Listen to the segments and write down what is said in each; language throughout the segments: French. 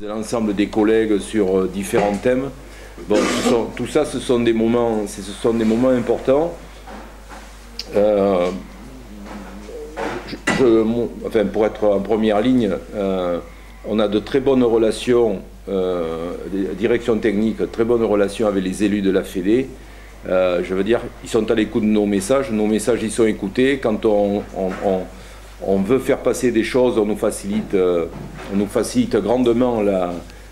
L'ensemble des collègues sur différents thèmes. Bon, tout ça, ce sont des moments importants. Enfin, pour être en première ligne, on a de très bonnes relations, direction technique, très bonnes relations avec les élus de la Fédé. Je veux dire, ils sont à l'écoute de nos messages ils sont écoutés. Quand on veut faire passer des choses, on nous facilite grandement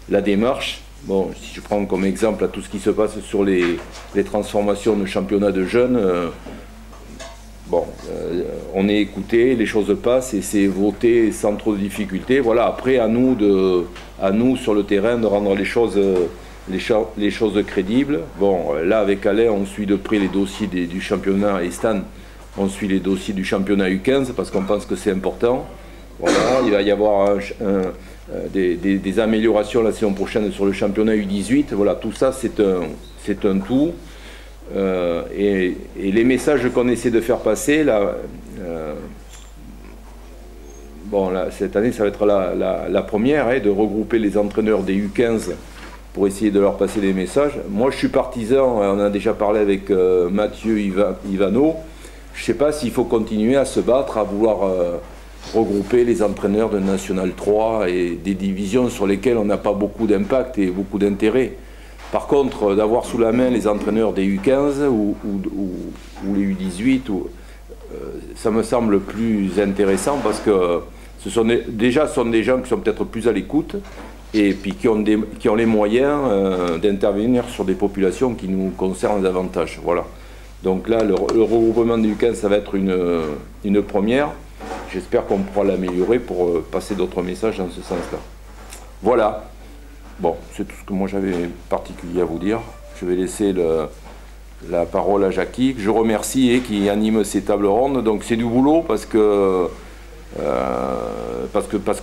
la démarche. Bon, si je prends comme exemple tout ce qui se passe sur les transformations de championnat de jeunes, on est écouté, les choses passent et c'est voté sans trop de difficultés. Voilà, après à nous sur le terrain de rendre les choses crédibles. Bon, là avec Alain, on suit de près les dossiers du championnat et Stan, on suit les dossiers du championnat U15 parce qu'on pense que c'est important. Voilà, il va y avoir des améliorations la saison prochaine sur le championnat U18. Voilà, tout ça c'est un tout. Et les messages qu'on essaie de faire passer, là, cette année ça va être la première, de regrouper les entraîneurs des U15 pour essayer de leur passer des messages. Moi je suis partisan, on a déjà parlé avec Mathieu Ivano, je ne sais pas s'il faut continuer à se battre, à vouloir regrouper les entraîneurs de National 3 et des divisions sur lesquelles on n'a pas beaucoup d'impact et beaucoup d'intérêt. Par contre, d'avoir sous la main les entraîneurs des U15 ou les U18, ça me semble plus intéressant parce que ce sont des gens qui sont peut-être plus à l'écoute et puis qui ont les moyens d'intervenir sur des populations qui nous concernent davantage. Voilà. Donc là, le regroupement des U15, ça va être une première. J'espère qu'on pourra l'améliorer pour passer d'autres messages dans ce sens-là. Voilà. Bon, c'est tout ce que moi j'avais particulier à vous dire. Je vais laisser la parole à Jackie, que je remercie et qui anime ces tables rondes. Donc c'est du boulot parce que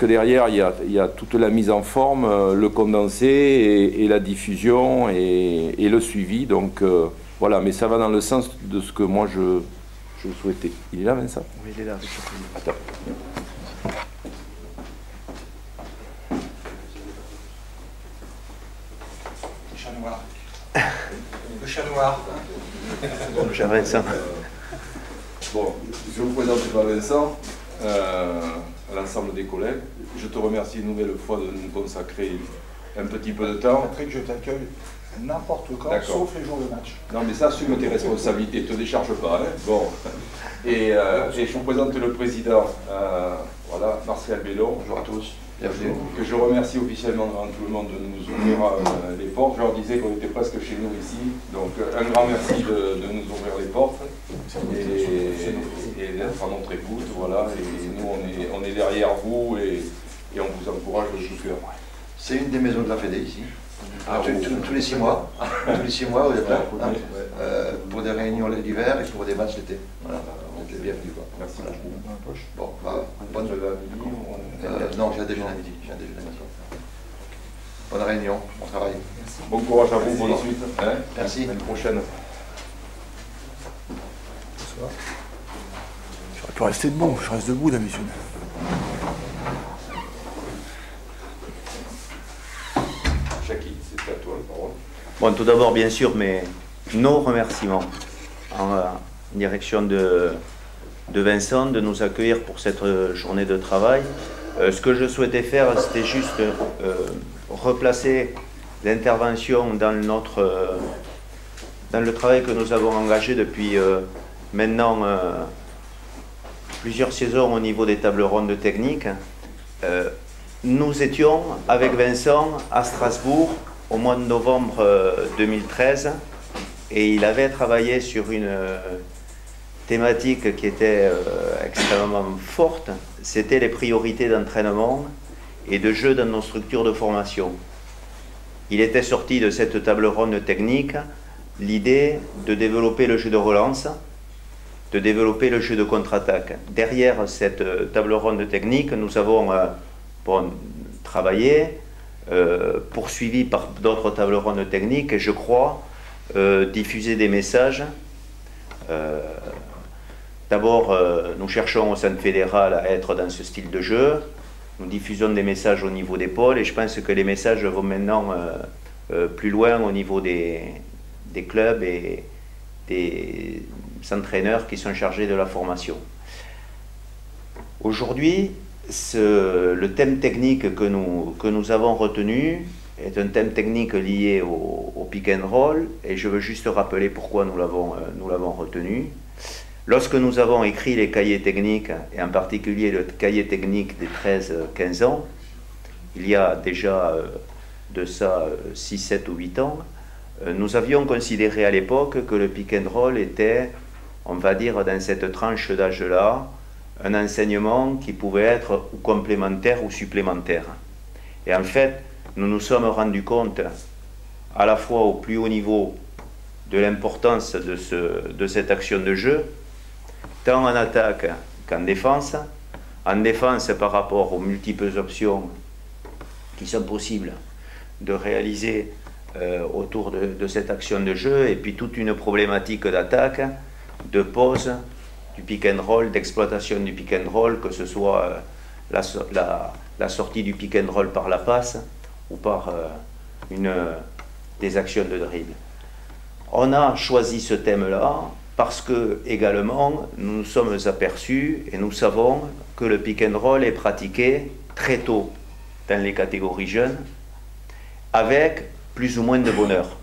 derrière il y a toute la mise en forme, le condensé et la diffusion et le suivi. Donc voilà, mais ça va dans le sens de ce que moi je souhaitais. Il est là, Vincent? Oui, il est là. Attends. Le chat noir. Le chat Vincent. Bon, je vous présente pas Vincent, à l'ensemble des collègues. Je te remercie une nouvelle fois de nous consacrer un petit peu de temps. Patrick, je t'accueille n'importe quand, sauf les jours de match. Non, mais ça, assume tes responsabilités, ne te décharge pas. Hein. Bon. Et je vous présente le président, voilà, Martial Bellon. Bonjour à tous. Bienvenue. Que je remercie officiellement devant tout le monde de nous ouvrir les portes. Je leur disais qu'on était presque chez nous ici. Donc un grand merci de nous ouvrir les portes et d'être à notre écoute. Voilà. Et nous, on est derrière vous et on vous encourage de tout cœur. C'est une des maisons de la Fédé ici. Tous les 6 mois. Tous les 6 mois, vous êtes là. Pour des réunions l'hiver et pour des matchs l'été. Voilà. Vous êtes les bienvenus. Merci beaucoup. Bon, bonne non, j'ai un déjeuner à midi. Bonne réunion, bon travail. Bon courage à vous, bonne suite. Hein. Merci. À l'année prochaine. J'aurais pu rester debout, je reste debout d'habitude. Jackie, c'est à toi la parole. Bon, tout d'abord, bien sûr, nos remerciements en direction de Vincent de nous accueillir pour cette journée de travail. Ce que je souhaitais faire, c'était juste replacer l'intervention dans le travail que nous avons engagé depuis maintenant plusieurs saisons au niveau des tables rondes techniques. Nous étions avec Vincent à Strasbourg au mois de novembre 2013 et il avait travaillé sur une thématique qui était extrêmement forte, c'était les priorités d'entraînement et de jeu dans nos structures de formation. Il était sorti de cette table ronde technique l'idée de développer le jeu de relance, de développer le jeu de contre-attaque. Derrière cette table ronde technique, nous avons travaillé, poursuivi par d'autres tables rondes techniques et je crois diffuser des messages. D'abord, nous cherchons au centre fédéral à être dans ce style de jeu. nous diffusons des messages au niveau des pôles et je pense que les messages vont maintenant plus loin au niveau des clubs et des entraîneurs qui sont chargés de la formation. Aujourd'hui, le thème technique que nous avons retenu est un thème technique lié au pick and roll et je veux juste rappeler pourquoi nous l'avons retenu. Lorsque nous avons écrit les cahiers techniques, et en particulier le cahier technique des 13-15 ans, il y a déjà de ça 6, 7 ou 8 ans, nous avions considéré à l'époque que le pick and roll était, on va dire, dans cette tranche d'âge-là, un enseignement qui pouvait être ou complémentaire ou supplémentaire. Et en fait, nous nous sommes rendus compte, à la fois au plus haut niveau, de l'importance de cette action de jeu, tant en attaque qu'en défense. En défense par rapport aux multiples options qui sont possibles de réaliser autour de cette action de jeu, et puis toute une problématique d'attaque, de pause, du pick and roll, d'exploitation du pick and roll, que ce soit la sortie du pick and roll par la passe ou par des actions de dribble. On a choisi ce thème-là parce que également nous nous sommes aperçus et nous savons que le pick and roll est pratiqué très tôt dans les catégories jeunes avec plus ou moins de bonheur.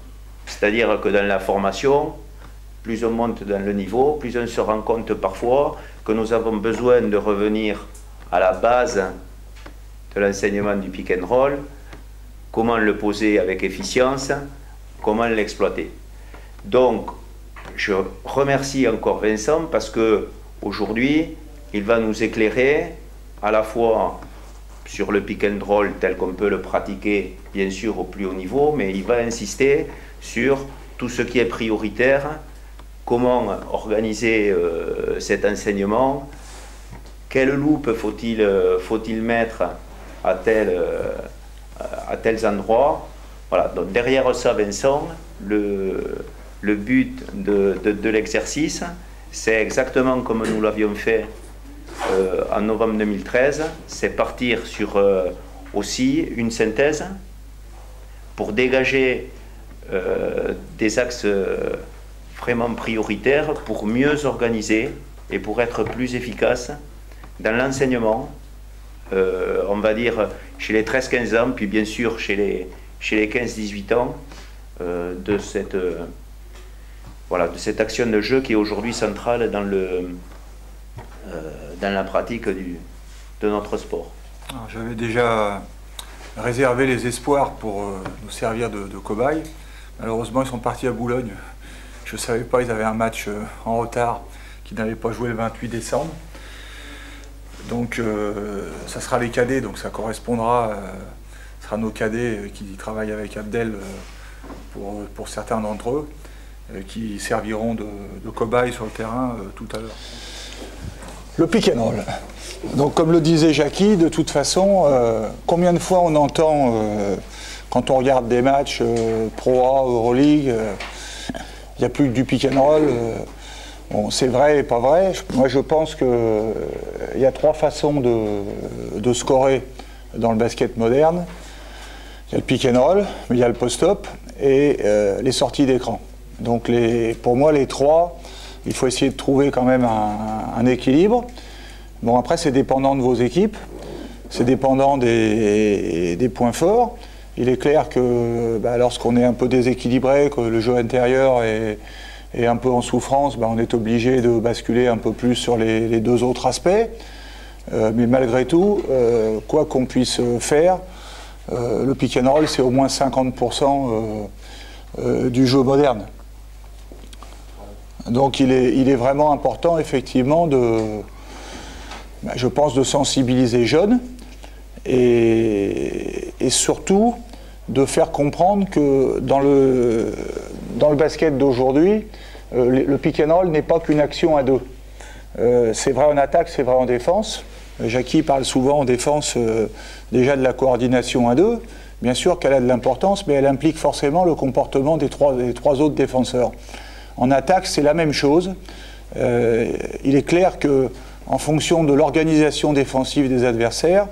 C'est-à-dire que dans la formation, plus on monte dans le niveau, plus on se rend compte parfois que nous avons besoin de revenir à la base de l'enseignement du pick and roll, comment le poser avec efficience, comment l'exploiter. Donc, je remercie encore Vincent parce que aujourd'hui, il va nous éclairer à la fois sur le pick and roll tel qu'on peut le pratiquer, bien sûr, au plus haut niveau, mais il va insister sur tout ce qui est prioritaire, comment organiser cet enseignement, quelle loupe faut-il mettre à tels endroits. Voilà, donc derrière ça, Vincent, le but de l'exercice, c'est exactement comme nous l'avions fait en novembre 2013, c'est partir sur aussi une synthèse pour dégager des axes vraiment prioritaires pour mieux organiser et pour être plus efficace dans l'enseignement, on va dire chez les 13-15 ans, puis bien sûr chez les 15-18 ans, de cette action de jeu qui est aujourd'hui centrale dans la pratique de notre sport. J'avais déjà réservé les espoirs pour nous servir de cobayes. Malheureusement, ils sont partis à Boulogne. Je ne savais pas, ils avaient un match en retard qu'ils n'avaient pas joué le 28 décembre. Donc ça sera les cadets, donc ça correspondra, ce sera nos cadets qui travaillent avec Abdel pour certains d'entre eux, qui serviront de cobayes sur le terrain tout à l'heure. Le pick and roll. Donc comme le disait Jackie, de toute façon, combien de fois on entend, quand on regarde des matchs Pro A, Euroleague, il n'y a plus que du pick and roll. Bon, c'est vrai et pas vrai. Moi, je pense qu'il y a trois façons de scorer dans le basket moderne. Il y a le pick and roll, mais il y a le post-up et les sorties d'écran. Donc, pour moi, les trois, il faut essayer de trouver quand même un équilibre. Bon, après, c'est dépendant de vos équipes, c'est dépendant des points forts. Il est clair que lorsqu'on est un peu déséquilibré, que le jeu intérieur est un peu en souffrance, on est obligé de basculer un peu plus sur les deux autres aspects. Mais malgré tout, quoi qu'on puisse faire, le pick and roll, c'est au moins 50% du jeu moderne. Donc il est vraiment important, effectivement, je pense, de sensibiliser jeunes et surtout de faire comprendre que dans le basket d'aujourd'hui, le pick and roll n'est pas qu'une action à deux. C'est vrai en attaque, c'est vrai en défense. Jackie parle souvent en défense déjà de la coordination à deux. Bien sûr qu'elle a de l'importance, mais elle implique forcément le comportement des trois autres défenseurs. En attaque, c'est la même chose. Il est clair que, en fonction de l'organisation défensive des adversaires,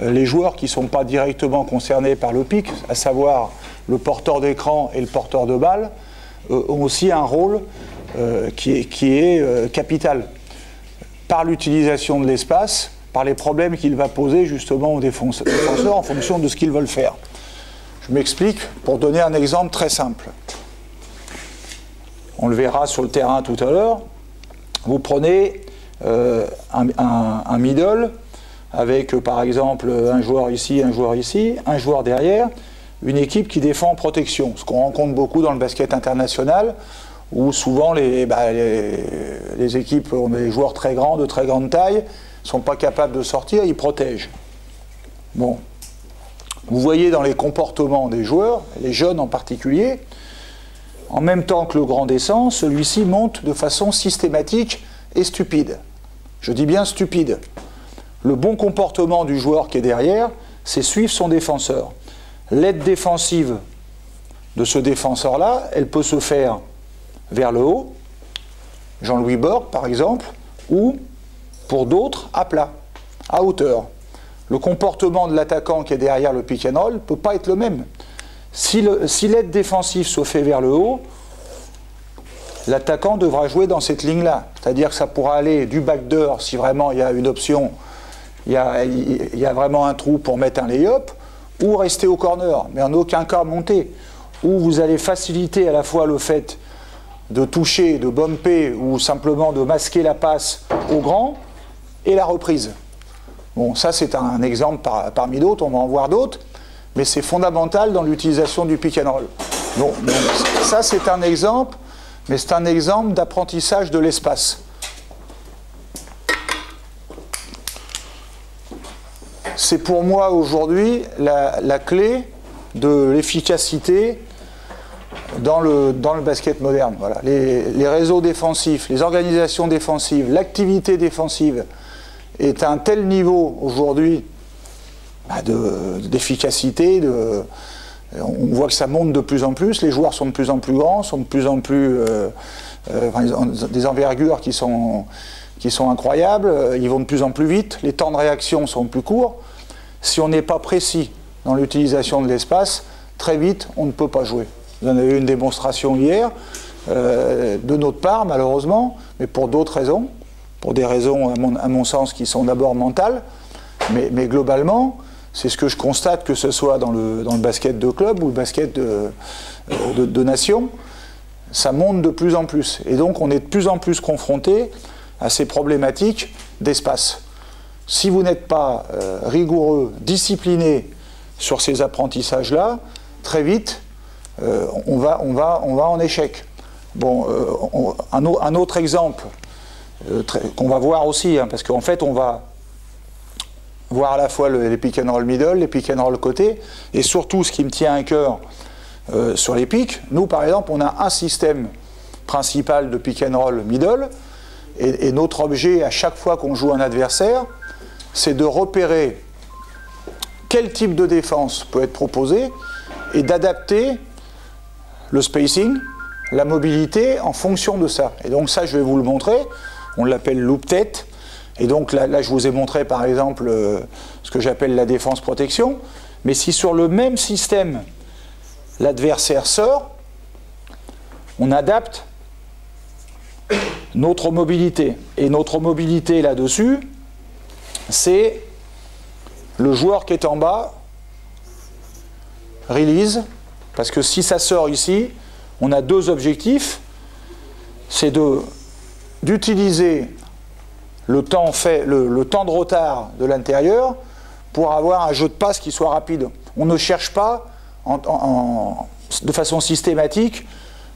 les joueurs qui ne sont pas directement concernés par le pic, à savoir le porteur d'écran et le porteur de balle, ont aussi un rôle qui est capital. Par l'utilisation de l'espace, par les problèmes qu'il va poser justement aux défenseurs en fonction de ce qu'ils veulent faire. Je m'explique pour donner un exemple très simple. On le verra sur le terrain tout à l'heure. Vous prenez un middle avec par exemple un joueur ici, un joueur derrière, une équipe qui défend en protection. Ce qu'on rencontre beaucoup dans le basket international, où souvent les équipes ont des joueurs très grands, de très grande taille, ne sont pas capables de sortir, ils protègent. Bon. Vous voyez dans les comportements des joueurs, les jeunes en particulier, en même temps que le grand descend, celui-ci monte de façon systématique et stupide. Je dis bien stupide. Le bon comportement du joueur qui est derrière, c'est suivre son défenseur. L'aide défensive de ce défenseur-là, elle peut se faire vers le haut, Jean-Louis Borg par exemple, ou pour d'autres à plat, à hauteur. Le comportement de l'attaquant qui est derrière le pick and roll ne peut pas être le même. Si l'aide défensive se fait vers le haut, l'attaquant devra jouer dans cette ligne-là. C'est-à-dire que ça pourra aller du backdoor, si vraiment il y a une option, il y a vraiment un trou pour mettre un lay-up, ou rester au corner, mais en aucun cas monter. Où vous allez faciliter à la fois le fait de toucher, de bumper, ou simplement de masquer la passe au grand, et la reprise. Bon, ça c'est un exemple parmi d'autres, on va en voir d'autres, mais c'est fondamental dans l'utilisation du pick and roll. Bon, donc, ça c'est un exemple, mais c'est un exemple d'apprentissage de l'espace. C'est pour moi aujourd'hui la clé de l'efficacité dans le basket moderne. Voilà. Les réseaux défensifs, les organisations défensives, l'activité défensive est à un tel niveau aujourd'hui d'efficacité, on voit que ça monte de plus en plus, les joueurs sont de plus en plus grands, sont de plus en plus ils ont des envergures qui sont incroyables, ils vont de plus en plus vite, les temps de réaction sont plus courts. Si on n'est pas précis dans l'utilisation de l'espace, très vite on ne peut pas jouer. Vous en avez eu une démonstration hier, de notre part malheureusement, mais pour d'autres raisons, pour des raisons à mon sens qui sont d'abord mentales, mais globalement, c'est ce que je constate, que ce soit dans le basket de club ou le basket de nation, ça monte de plus en plus. Et donc on est de plus en plus confronté à ces problématiques d'espace. Si vous n'êtes pas rigoureux, discipliné sur ces apprentissages-là, très vite, on va en échec. Bon, un autre exemple qu'on va voir aussi, hein, parce qu'en fait on va voir à la fois les pick and roll middle, les pick and roll côté, et surtout ce qui me tient à cœur sur les pics. Nous par exemple on a un système principal de pick and roll middle, et notre objet à chaque fois qu'on joue un adversaire, c'est de repérer quel type de défense peut être proposé et d'adapter le spacing, la mobilité en fonction de ça. Et donc ça je vais vous le montrer, on l'appelle loop tête. Et donc là je vous ai montré par exemple ce que j'appelle la défense-protection, mais si sur le même système l'adversaire sort, on adapte notre mobilité. Et notre mobilité là-dessus, c'est le joueur qui est en bas, release, parce que si ça sort ici, on a deux objectifs, c'est d'utiliser le temps de retard de l'intérieur pour avoir un jeu de passe qui soit rapide. On ne cherche pas de façon systématique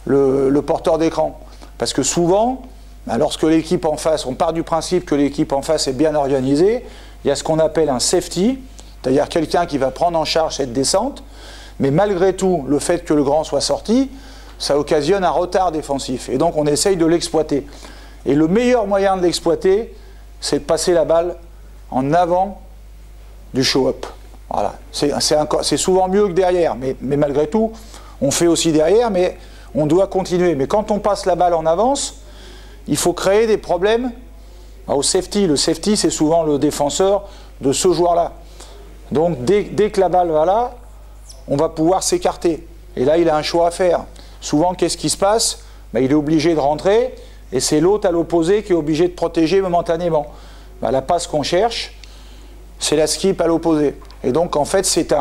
le porteur d'écran. Parce que souvent, lorsque l'équipe en face, on part du principe que l'équipe en face est bien organisée, il y a ce qu'on appelle un safety, c'est-à-dire quelqu'un qui va prendre en charge cette descente, mais malgré tout, le fait que le grand soit sorti, ça occasionne un retard défensif. Et donc on essaye de l'exploiter. Et le meilleur moyen de l'exploiter, c'est de passer la balle en avant du show-up. Voilà. C'est souvent mieux que derrière, mais malgré tout, on fait aussi derrière, mais on doit continuer. Mais quand on passe la balle en avance, il faut créer des problèmes au safety. Le safety, c'est souvent le défenseur de ce joueur-là. Donc dès que la balle va là, on va pouvoir s'écarter. Et là, il a un choix à faire. Souvent, qu'est-ce qui se passe? Ben, il est obligé de rentrer, et c'est l'autre à l'opposé qui est obligé de protéger momentanément. Ben, la passe qu'on cherche, c'est la skip à l'opposé. Et donc, en fait, c'est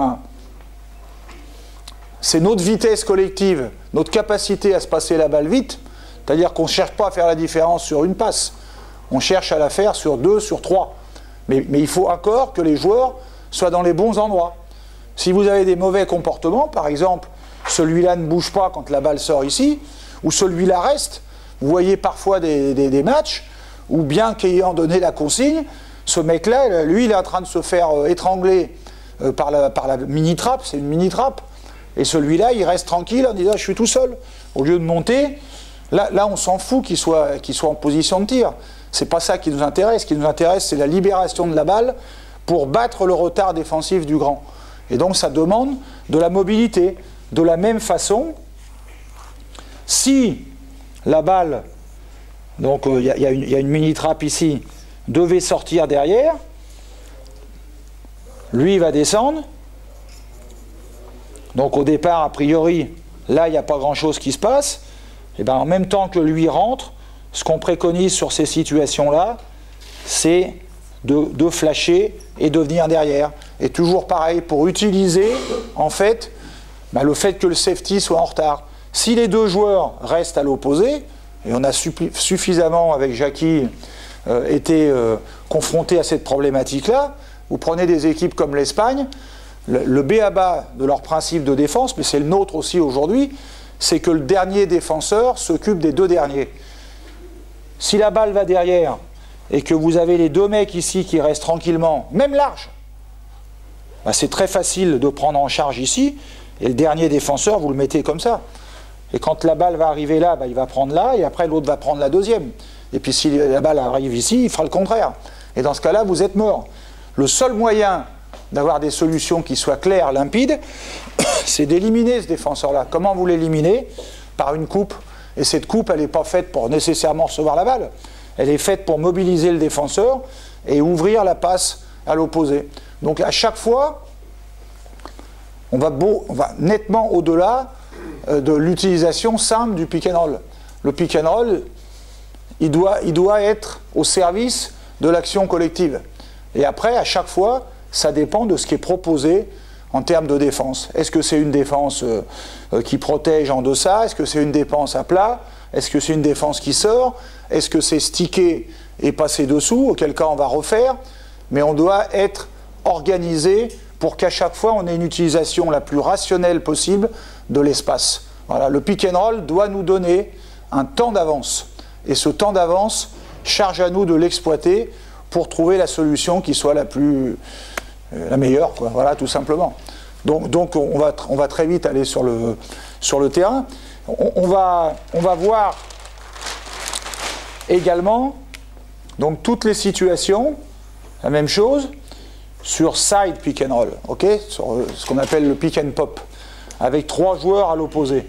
notre vitesse collective, notre capacité à se passer la balle vite, c'est-à-dire qu'on ne cherche pas à faire la différence sur une passe, on cherche à la faire sur 2, sur 3. Mais il faut encore que les joueurs soient dans les bons endroits. Si vous avez des mauvais comportements, par exemple, celui-là ne bouge pas quand la balle sort ici, ou celui-là reste, vous voyez parfois des matchs, où bien qu'ayant donné la consigne, ce mec-là, lui, il est en train de se faire étrangler par la mini-trappe, c'est une mini-trappe, et celui-là, il reste tranquille en disant « je suis tout seul ». Au lieu de monter, là on s'en fout qu'il soit en position de tir. C'est pas ça qui nous intéresse. Ce qui nous intéresse, c'est la libération de la balle pour battre le retard défensif du grand. Et donc ça demande de la mobilité. De la même façon, si la balle, donc il y a une mini-trappe ici, devait sortir derrière, lui il va descendre. Donc au départ, a priori, là il n'y a pas grand-chose qui se passe. Et bien en même temps que lui rentre, ce qu'on préconise sur ces situations-là, c'est de flasher et de venir derrière. Et toujours pareil, pour utiliser, en fait, le fait que le safety soit en retard. Si les deux joueurs restent à l'opposé, et on a suffisamment, avec Jackie, été confrontés à cette problématique-là, vous prenez des équipes comme l'Espagne, le b.a.-ba de leur principe de défense, mais c'est le nôtre aussi aujourd'hui, c'est que le dernier défenseur s'occupe des deux derniers. Si la balle va derrière et que vous avez les deux mecs ici qui restent tranquillement, même large, c'est très facile de prendre en charge ici, et le dernier défenseur, vous le mettez comme ça. Et quand la balle va arriver là, il va prendre là, et après l'autre va prendre la deuxième. Et puis si la balle arrive ici, il fera le contraire. Et dans ce cas-là, vous êtes mort. Le seul moyen d'avoir des solutions qui soient claires, limpides, c'est d'éliminer ce défenseur-là. Comment vous l'éliminez? Par une coupe. Et cette coupe, elle n'est pas faite pour nécessairement recevoir la balle. Elle est faite pour mobiliser le défenseur et ouvrir la passe à l'opposé. Donc à chaque fois, on va nettement au-delà de l'utilisation simple du pick and roll. Le pick and roll, il doit être au service de l'action collective. Et après, à chaque fois, ça dépend de ce qui est proposé en termes de défense. Est-ce que c'est une défense qui protège en deçà? Est-ce que c'est une défense à plat? Est-ce que c'est une défense qui sort? Est-ce que c'est sticker et passer dessous? Auquel cas, on va refaire. Mais on doit être organisé pour qu'à chaque fois, on ait une utilisation la plus rationnelle possible de l'espace. Voilà, le pick and roll doit nous donner un temps d'avance. Et ce temps d'avance, charge à nous de l'exploiter pour trouver la solution qui soit la meilleure, quoi. Voilà, tout simplement. Donc on va très vite aller sur le terrain. On va voir également donc toutes les situations, la même chose, sur side pick and roll, okay, sur ce qu'on appelle le pick and pop, avec 3 joueurs à l'opposé.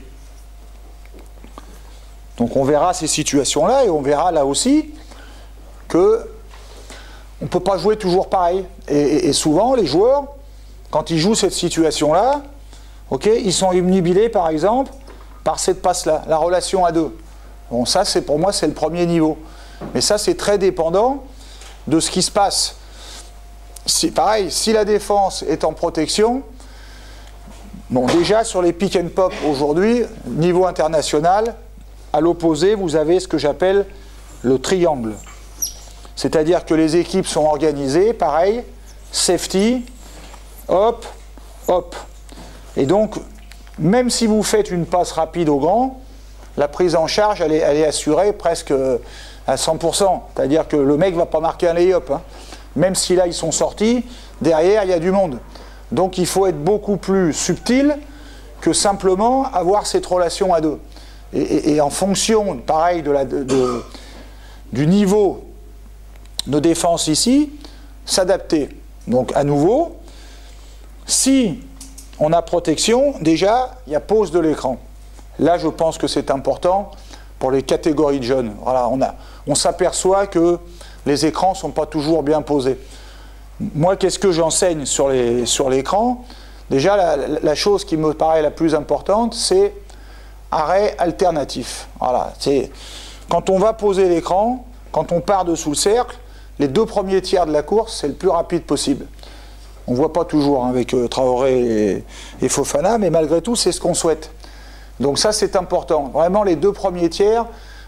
Donc on verra ces situations-là et on verra là aussi que on ne peut pas jouer toujours pareil. Et souvent, les joueurs, quand ils jouent cette situation-là, okay, ils sont obnubilés, par exemple, par cette passe-là, la relation à 2. Bon, ça, pour moi, c'est le premier niveau. Mais ça, c'est très dépendant de ce qui se passe. Pareil, si la défense est en protection, bon, déjà, sur les pick and pop aujourd'hui, niveau international, à l'opposé, vous avez ce que j'appelle le triangle. C'est-à-dire que les équipes sont organisées, pareil, safety, hop, hop. Et donc, même si vous faites une passe rapide au grand, la prise en charge, elle est assurée presque à 100%. C'est-à-dire que le mec ne va pas marquer un lay-up. Hein. Même si là, ils sont sortis, derrière, il y a du monde. Donc, il faut être beaucoup plus subtil que simplement avoir cette relation à 2. Et en fonction, pareil, du niveau de défense ici, s'adapter. Donc à nouveau, si on a protection, déjà, il y a pause de l'écran. Là, je pense que c'est important pour les catégories de jeunes. Voilà, on s'aperçoit que les écrans ne sont pas toujours bien posés. Moi, qu'est-ce que j'enseigne sur l'écran? Déjà, la chose qui me paraît la plus importante, c'est arrêt alternatif. Voilà, quand on va poser l'écran, quand on part dessous le cercle, les 2 premiers tiers de la course, c'est le plus rapide possible. On ne voit pas toujours hein, avec Traoré et Fofana, mais malgré tout, c'est ce qu'on souhaite. Donc ça, c'est important. Vraiment, les 2 premiers tiers,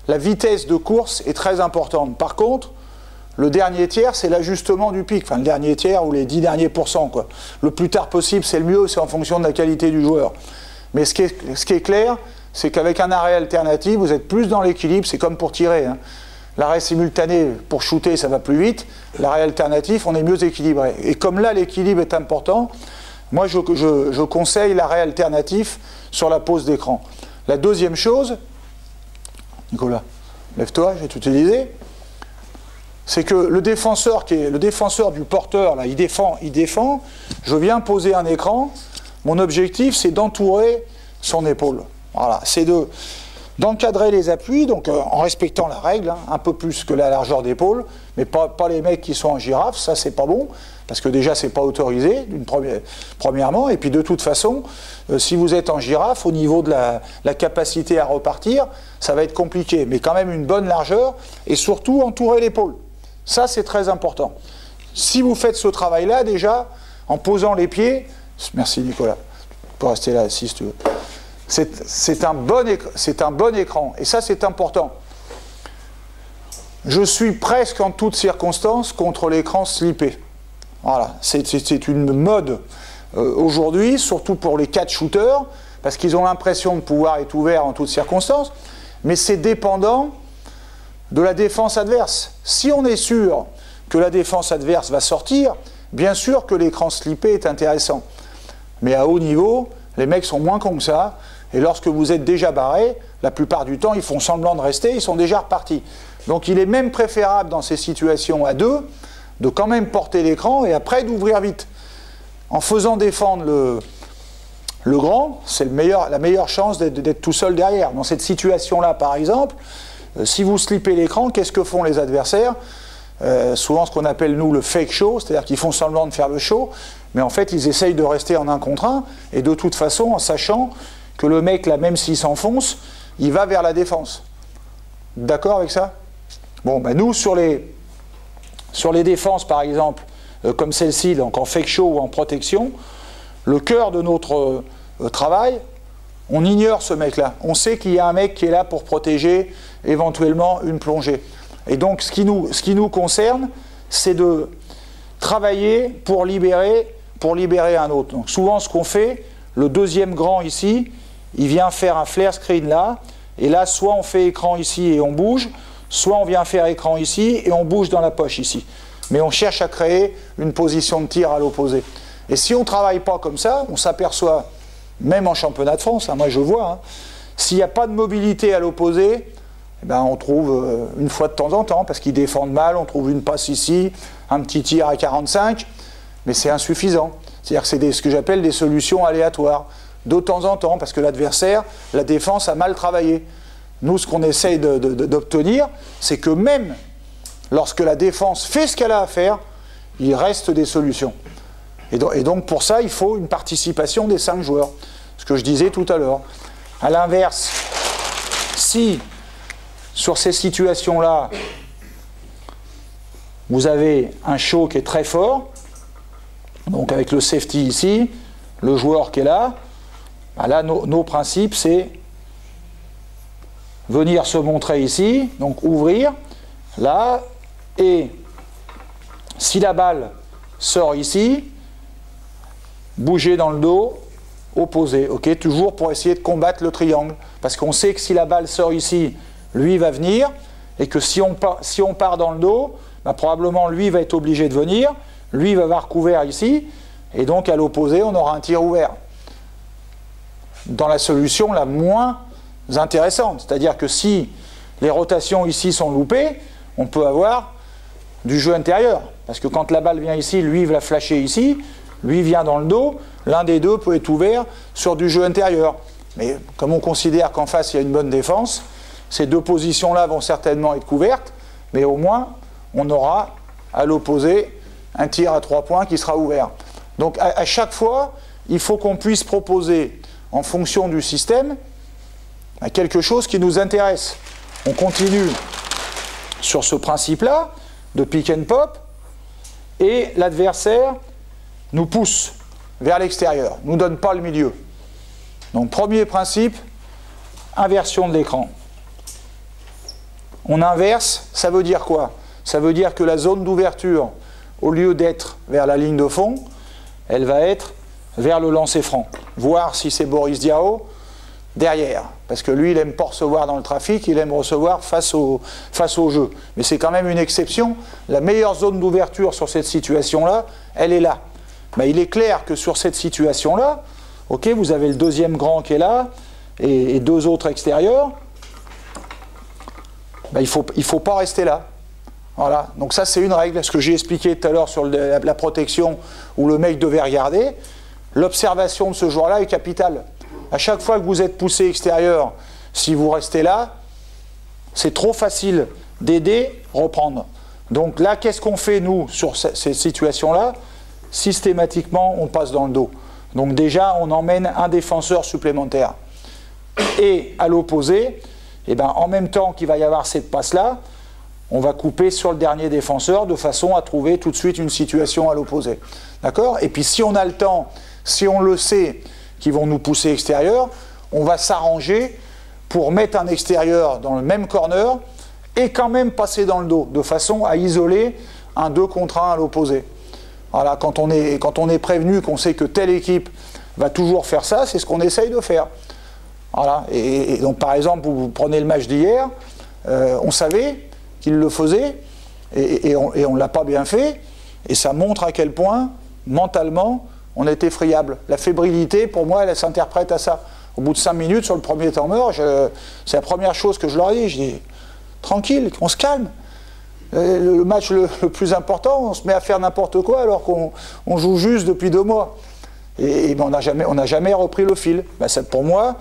la vitesse de course est très importante. Par contre, le dernier tiers, c'est l'ajustement du pic. Enfin, le dernier tiers ou les 10 derniers pourcents, quoi. Le plus tard possible, c'est le mieux, c'est en fonction de la qualité du joueur. Mais ce qui est clair, c'est qu'avec un arrêt alternatif, vous êtes plus dans l'équilibre, c'est comme pour tirer. Hein. L'arrêt simultané, pour shooter, ça va plus vite. L'arrêt alternatif, on est mieux équilibré. Et comme là, l'équilibre est important, moi, je conseille l'arrêt alternatif sur la pose d'écran. La deuxième chose, Nicolas, lève-toi, j'ai tout utilisé, c'est que le défenseur du porteur, là, il défend, je viens poser un écran, mon objectif, c'est d'entourer son épaule. Voilà, c'est d'encadrer les appuis, donc en respectant la règle, hein, un peu plus que la largeur d'épaule, mais pas les mecs qui sont en girafe, ça c'est pas bon, parce que déjà c'est pas autorisé, premièrement, et puis de toute façon, si vous êtes en girafe, au niveau de la capacité à repartir, ça va être compliqué, mais quand même une bonne largeur, et surtout entourer l'épaule. Ça c'est très important. Si vous faites ce travail-là, déjà, en posant les pieds, merci Nicolas, tu peux rester là si tu veux. C'est un bon écran, et ça c'est important. Je suis presque en toutes circonstances contre l'écran slippé. Voilà, c'est une mode aujourd'hui, surtout pour les catch shooters, parce qu'ils ont l'impression de pouvoir être ouverts en toutes circonstances, mais c'est dépendant de la défense adverse. Si on est sûr que la défense adverse va sortir, bien sûr que l'écran slippé est intéressant. Mais à haut niveau, les mecs sont moins cons que ça, et lorsque vous êtes déjà barré, la plupart du temps, ils font semblant de rester, ils sont déjà repartis. Donc il est même préférable dans ces situations à 2, de quand même porter l'écran et après d'ouvrir vite. En faisant défendre le grand, c'est la meilleure chance d'être tout seul derrière. Dans cette situation-là, par exemple, si vous slippez l'écran, qu'est-ce que font les adversaires? Souvent ce qu'on appelle nous le fake show, c'est-à-dire qu'ils font semblant de faire le show, mais en fait ils essayent de rester en 1 contre 1, et de toute façon en sachant que le mec là, même s'il s'enfonce, il va vers la défense. D'accord avec ça? Bon, ben nous sur les défenses par exemple, comme celle-ci, donc en fake show ou en protection, le cœur de notre travail, on ignore ce mec-là. On sait qu'il y a un mec qui est là pour protéger éventuellement une plongée. Et donc ce qui nous concerne, c'est de travailler pour libérer un autre. Donc souvent ce qu'on fait, le deuxième grand ici, il vient faire un flare screen là, et là soit on fait écran ici et on bouge, soit on vient faire écran ici et on bouge dans la poche ici. Mais on cherche à créer une position de tir à l'opposé. Et si on ne travaille pas comme ça, on s'aperçoit, même en championnat de France, hein, moi je vois, hein, s'il n'y a pas de mobilité à l'opposé, eh ben on trouve une fois de temps en temps, parce qu'ils défendent mal, on trouve une passe ici, un petit tir à 45, mais c'est insuffisant. C'est-à-dire que c'est ce que j'appelle des solutions aléatoires, de temps en temps, parce que l'adversaire, la défense a mal travaillé. Nous, ce qu'on essaye d'obtenir, c'est que même lorsque la défense fait ce qu'elle a à faire, il reste des solutions. Et donc pour ça, il faut une participation des 5 joueurs, ce que je disais tout à l'heure. À l'inverse, si sur ces situations-là, vous avez un show qui est très fort, donc avec le safety ici, le joueur qui est là, ben là nos principes c'est venir se montrer ici, donc ouvrir, là, et si la balle sort ici, bouger dans le dos, opposé, ok, toujours pour essayer de combattre le triangle, parce qu'on sait que si la balle sort ici, lui va venir, et que si on part dans le dos, bah, probablement lui va être obligé de venir, lui va avoir couvert ici, et donc à l'opposé, on aura un tir ouvert. Dans la solution la moins intéressante, c'est-à-dire que si les rotations ici sont loupées, on peut avoir du jeu intérieur, parce que quand la balle vient ici, lui va flasher ici, lui vient dans le dos, l'un des deux peut être ouvert sur du jeu intérieur. Mais comme on considère qu'en face il y a une bonne défense, ces 2 positions-là vont certainement être couvertes, mais au moins on aura à l'opposé un tir à 3 points qui sera ouvert. Donc à chaque fois, il faut qu'on puisse proposer, en fonction du système, quelque chose qui nous intéresse. On continue sur ce principe-là, de pick and pop, et l'adversaire nous pousse vers l'extérieur, ne nous donne pas le milieu. Donc premier principe, inversion de l'écran. On inverse, ça veut dire quoi? Ça veut dire que la zone d'ouverture, au lieu d'être vers la ligne de fond, elle va être vers le lancer franc. Voir si c'est Boris Diaw derrière. Parce que lui, il n'aime pas recevoir dans le trafic, il aime recevoir face au jeu. Mais c'est quand même une exception. La meilleure zone d'ouverture sur cette situation-là, elle est là. Mais il est clair que sur cette situation-là, ok, vous avez le deuxième grand qui est là, et 2 autres extérieurs, ben, il faut pas rester là. Voilà, donc ça c'est une règle, ce que j'ai expliqué tout à l'heure sur la protection où le mec devait regarder. L'observation de ce joueur-là est capitale. À chaque fois que vous êtes poussé extérieur, si vous restez là, c'est trop facile d'aider, reprendre. Donc là, qu'est-ce qu'on fait nous sur ces situations-là? Systématiquement, on passe dans le dos. Donc déjà, on emmène un défenseur supplémentaire. Et à l'opposé, eh ben, en même temps qu'il va y avoir cette passe-là, on va couper sur le dernier défenseur de façon à trouver tout de suite une situation à l'opposé. D'accord? Et puis si on a le temps, si on le sait qu'ils vont nous pousser extérieur, on va s'arranger pour mettre un extérieur dans le même corner et quand même passer dans le dos, de façon à isoler un 2 contre 1 à l'opposé. Voilà, quand on est prévenu qu'on sait que telle équipe va toujours faire ça, c'est ce qu'on essaye de faire. Voilà. Et donc par exemple, vous prenez le match d'hier, on savait qu'il le faisait, et on ne l'a pas bien fait, et ça montre à quel point, mentalement, on était friable. La fébrilité, pour moi, elle s'interprète à ça. Au bout de 5 minutes, sur le premier temps mort, c'est la première chose que je leur dis. Je dis, tranquille, on se calme. Le match le plus important, on se met à faire n'importe quoi alors qu'on joue juste depuis 2 mois. Et ben, on n'a jamais repris le fil. Ben, ça, pour moi,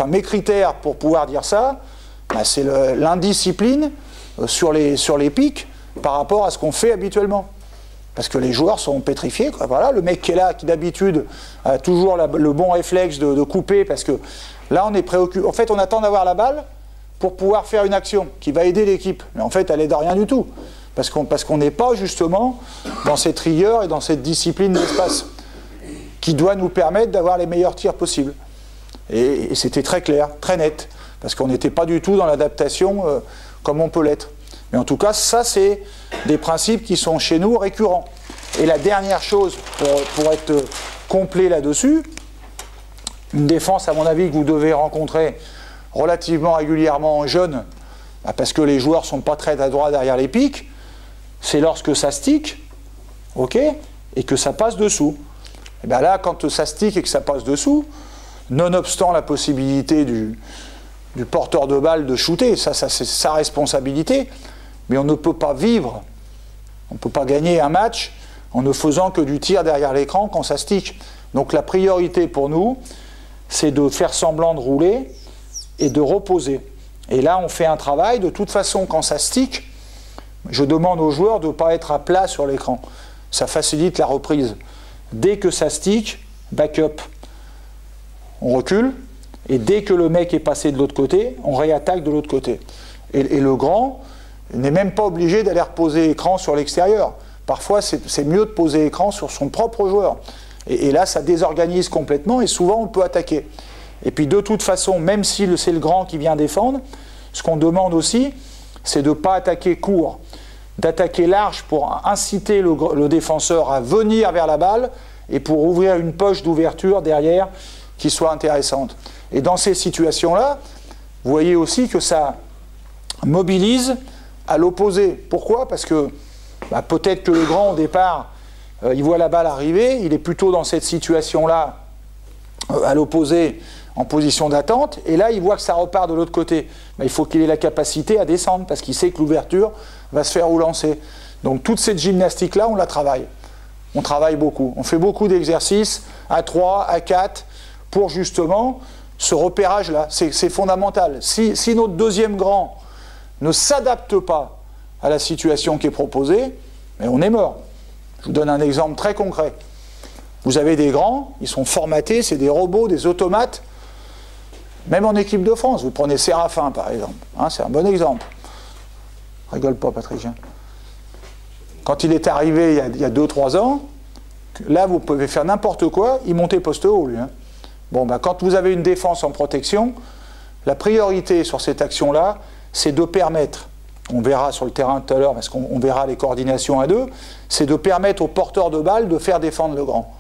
mes critères pour pouvoir dire ça, ben, c'est l'indiscipline sur les pics par rapport à ce qu'on fait habituellement. Parce que les joueurs sont pétrifiés, quoi. Voilà, le mec qui est là, qui d'habitude a toujours le bon réflexe de couper, parce que là on est préoccupé. En fait, on attend d'avoir la balle pour pouvoir faire une action qui va aider l'équipe. Mais en fait, elle aide à rien du tout. Parce qu'on n'est pas justement dans cette rigueur et dans cette discipline d'espace qui doit nous permettre d'avoir les meilleurs tirs possibles. Et c'était très clair, très net. Parce qu'on n'était pas du tout dans l'adaptation comme on peut l'être. Mais en tout cas, ça, c'est des principes qui sont chez nous récurrents. Et la dernière chose, pour être complet là-dessus, une défense, à mon avis, que vous devez rencontrer relativement régulièrement en jeune, parce que les joueurs ne sont pas très adroits derrière les pics, c'est lorsque ça stick, ok, et que ça passe dessous. Et bien là, quand ça stick et que ça passe dessous, nonobstant la possibilité du porteur de balle de shooter, ça c'est sa responsabilité, mais on ne peut pas vivre, on ne peut pas gagner un match en ne faisant que du tir derrière l'écran quand ça stick. Donc la priorité pour nous, c'est de faire semblant de rouler et de reposer. Et là, on fait un travail, de toute façon, quand ça stick, je demande aux joueurs de ne pas être à plat sur l'écran. Ça facilite la reprise. Dès que ça stick, back-up. On recule, et dès que le mec est passé de l'autre côté, on réattaque de l'autre côté. Et le grand n'est même pas obligé d'aller reposer écran sur l'extérieur. Parfois, c'est mieux de poser écran sur son propre joueur. Et là, ça désorganise complètement, et souvent, on peut attaquer. Et puis, de toute façon, même si c'est le grand qui vient défendre, ce qu'on demande aussi, c'est de ne pas attaquer court, d'attaquer large pour inciter le défenseur à venir vers la balle et pour ouvrir une poche d'ouverture derrière qui soit intéressante. Et dans ces situations-là, vous voyez aussi que ça mobilise à l'opposé. Pourquoi? Parce que peut-être que le grand, au départ, il voit la balle arriver, il est plutôt dans cette situation-là, à l'opposé, en position d'attente, et là, il voit que ça repart de l'autre côté. Il faut qu'il ait la capacité à descendre, parce qu'il sait que l'ouverture va se faire relancer. Donc toute cette gymnastique-là, on la travaille. On travaille beaucoup. On fait beaucoup d'exercices à 3, à 4, pour justement ce repérage-là. C'est fondamental. Si notre deuxième grand ne s'adapte pas à la situation qui est proposée, mais on est mort. Je vous donne un exemple très concret. Vous avez des grands, ils sont formatés, c'est des robots, des automates. Même en équipe de France, vous prenez Séraphin par exemple, hein, c'est un bon exemple. Rigole pas Patrick. Hein. Quand il est arrivé il y a 2-3 ans, là vous pouvez faire n'importe quoi, il montait poste haut lui. Hein. Bon, ben, quand vous avez une défense en protection, la priorité sur cette action-là, c'est de permettre, on verra sur le terrain tout à l'heure, parce qu'on verra les coordinations à deux, c'est de permettre aux porteurs de balles de faire défendre le grand.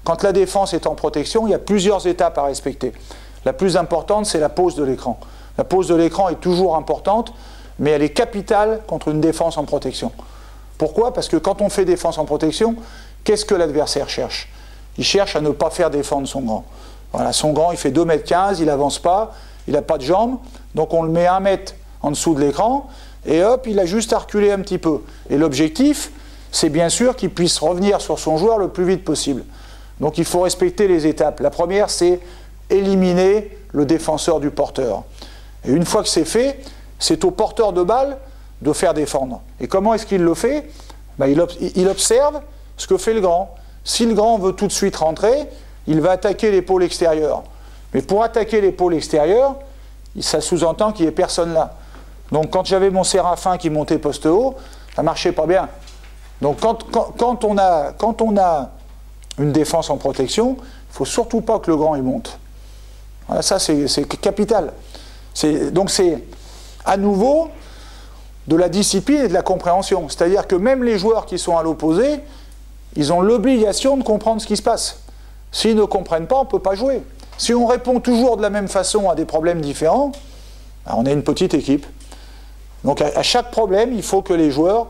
Quand la défense est en protection, il y a plusieurs étapes à respecter. La plus importante, c'est la pose de l'écran. La pose de l'écran est toujours importante, mais elle est capitale contre une défense en protection. Pourquoi? Parce que quand on fait défense en protection, qu'est-ce que l'adversaire cherche? Il cherche à ne pas faire défendre son grand. Voilà, son grand, il fait 2,15 m, il n'avance pas, il n'a pas de jambes, donc on le met 1 mètre en dessous de l'écran, et hop, il a juste à reculer un petit peu. Et l'objectif, c'est bien sûr qu'il puisse revenir sur son joueur le plus vite possible. Donc il faut respecter les étapes. La première, c'est éliminer le défenseur du porteur. Et une fois que c'est fait, c'est au porteur de balle de faire défendre. Et comment est-ce qu'il le fait? Ben, il observe ce que fait le grand. Si le grand veut tout de suite rentrer, il va attaquer l'épaule extérieure. Mais pour attaquer l'épaule extérieure, ça sous-entend qu'il n'y ait personne là. Donc quand j'avais mon Séraphin qui montait poste haut, ça ne marchait pas bien. Donc quand on a une défense en protection, il ne faut surtout pas que le grand il monte. Voilà, ça c'est capital. Donc c'est à nouveau de la discipline et de la compréhension. C'est-à-dire que même les joueurs qui sont à l'opposé, ils ont l'obligation de comprendre ce qui se passe. S'ils ne comprennent pas, on ne peut pas jouer. Si on répond toujours de la même façon à des problèmes différents, on est une petite équipe. Donc à chaque problème, il faut que les joueurs,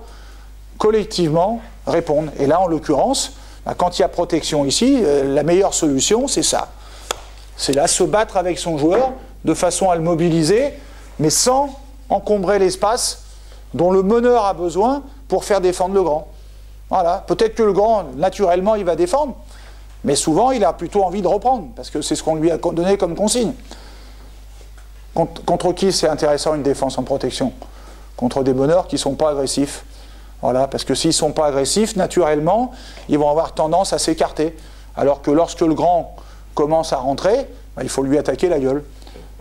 collectivement, répondent. Et là, en l'occurrence, quand il y a protection ici, la meilleure solution, c'est ça. C'est là, se battre avec son joueur, de façon à le mobiliser, mais sans encombrer l'espace dont le meneur a besoin pour faire défendre le grand. Voilà. Peut-être que le grand, naturellement, il va défendre, mais souvent, il a plutôt envie de reprendre, parce que c'est ce qu'on lui a donné comme consigne. Contre qui c'est intéressant une défense en protection? Contre des meneurs qui ne sont pas agressifs. Voilà, parce que s'ils ne sont pas agressifs, naturellement, ils vont avoir tendance à s'écarter. Alors que lorsque le grand commence à rentrer, il faut lui attaquer la gueule.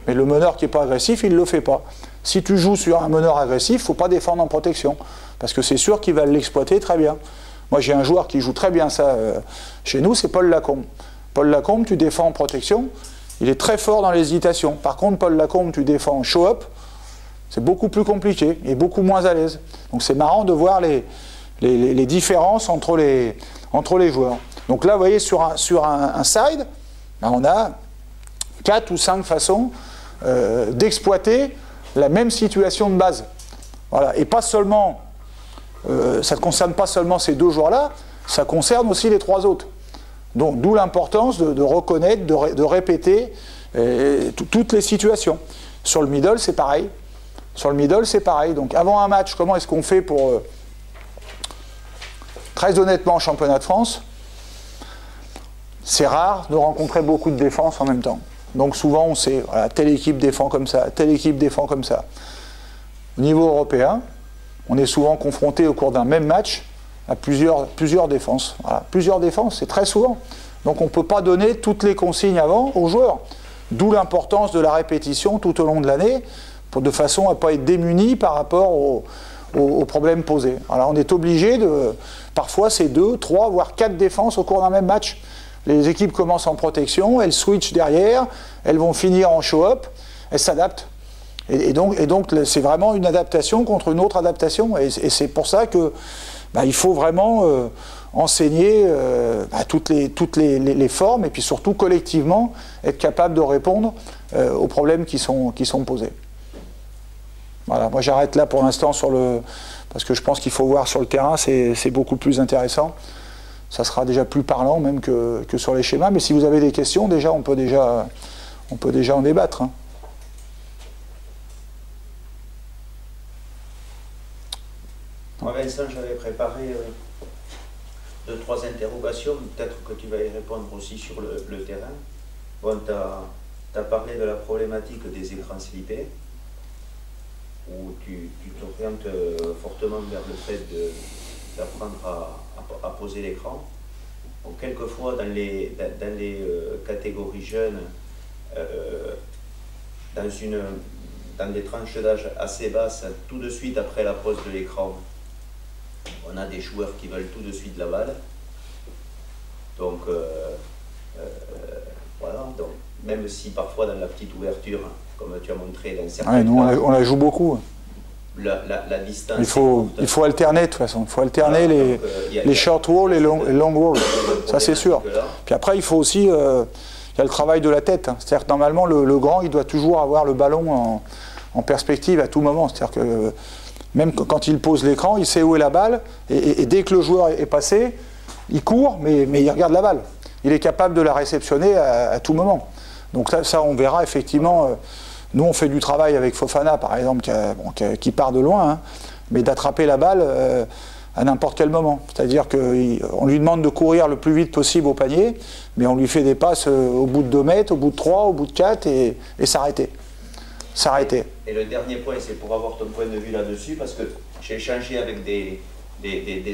Mais le meneur qui n'est pas agressif, il ne le fait pas. Si tu joues sur un meneur agressif, il ne faut pas défendre en protection. Parce que c'est sûr qu'il va l'exploiter très bien. Moi, j'ai un joueur qui joue très bien ça chez nous, c'est Paul Lacombe. Paul Lacombe, tu défends en protection, il est très fort dans l'hésitation. Par contre, Paul Lacombe, tu défends en show-up, c'est beaucoup plus compliqué et beaucoup moins à l'aise. Donc c'est marrant de voir les différences entre les joueurs. Donc là, vous voyez, sur un side, on a 4 ou 5 façons d'exploiter la même situation de base. Voilà. Et pas seulement, ça ne concerne pas seulement ces 2 joueurs-là, ça concerne aussi les 3 autres. Donc d'où l'importance de reconnaître, de répéter toutes les situations. Sur le middle, c'est pareil. Sur le middle, c'est pareil. Donc avant un match, comment est-ce qu'on fait pour... Très honnêtement, en championnat de France, c'est rare de rencontrer beaucoup de défenses en même temps. Donc souvent, on sait, voilà, telle équipe défend comme ça, telle équipe défend comme ça. Au niveau européen, on est souvent confronté au cours d'un même match à plusieurs défenses. Voilà, plusieurs défenses, c'est très souvent. Donc on ne peut pas donner toutes les consignes avant aux joueurs. D'où l'importance de la répétition tout au long de l'année, de façon à ne pas être démuni par rapport aux problèmes posés. Alors on est obligé de... Parfois c'est 2, 3, voire 4 défenses au cours d'un même match. Les équipes commencent en protection, elles switchent derrière, elles vont finir en show-up, elles s'adaptent. Et donc c'est vraiment une adaptation contre une autre adaptation. Et c'est pour ça que il faut vraiment enseigner toutes les formes et puis surtout collectivement être capable de répondre aux problèmes qui sont posés. Voilà, moi j'arrête là pour l'instant parce que je pense qu'il faut voir sur le terrain, c'est beaucoup plus intéressant. Ça sera déjà plus parlant même que sur les schémas, mais si vous avez des questions, déjà on peut déjà en débattre. Hein. Moi Vincent, j'avais préparé 2-3 interrogations, peut-être que tu vas y répondre aussi sur le terrain. Bon, tu as parlé de la problématique des écrans slippés, où tu t'orientes fortement vers le fait d'apprendre à poser l'écran. Donc, quelquefois, dans les catégories jeunes, dans des tranches d'âge assez basses, tout de suite après la pose de l'écran, on a des joueurs qui veulent tout de suite la balle. Donc, voilà. Donc, même si parfois dans la petite ouverture, comme tu as montré dans certains nous, on la joue beaucoup. La distance. Il faut alterner de toute façon. Il faut alterner les short walls et les long walls. Ça, c'est sûr. Puis après, il faut aussi... il y a le travail de la tête. Hein. C'est-à-dire que normalement, le grand, il doit toujours avoir le ballon en perspective à tout moment. C'est-à-dire que même quand il pose l'écran, il sait où est la balle. Et dès que le joueur est passé, il court, mais il regarde la balle. Il est capable de la réceptionner à tout moment. Donc ça, on verra effectivement... Nous, on fait du travail avec Fofana, par exemple, qui part de loin, hein, mais d'attraper la balle à n'importe quel moment. C'est-à-dire qu'on lui demande de courir le plus vite possible au panier, mais on lui fait des passes au bout de 2 mètres, au bout de 3, au bout de 4, et s'arrêter. Et le dernier point, c'est pour avoir ton point de vue là-dessus, parce que j'ai échangé avec des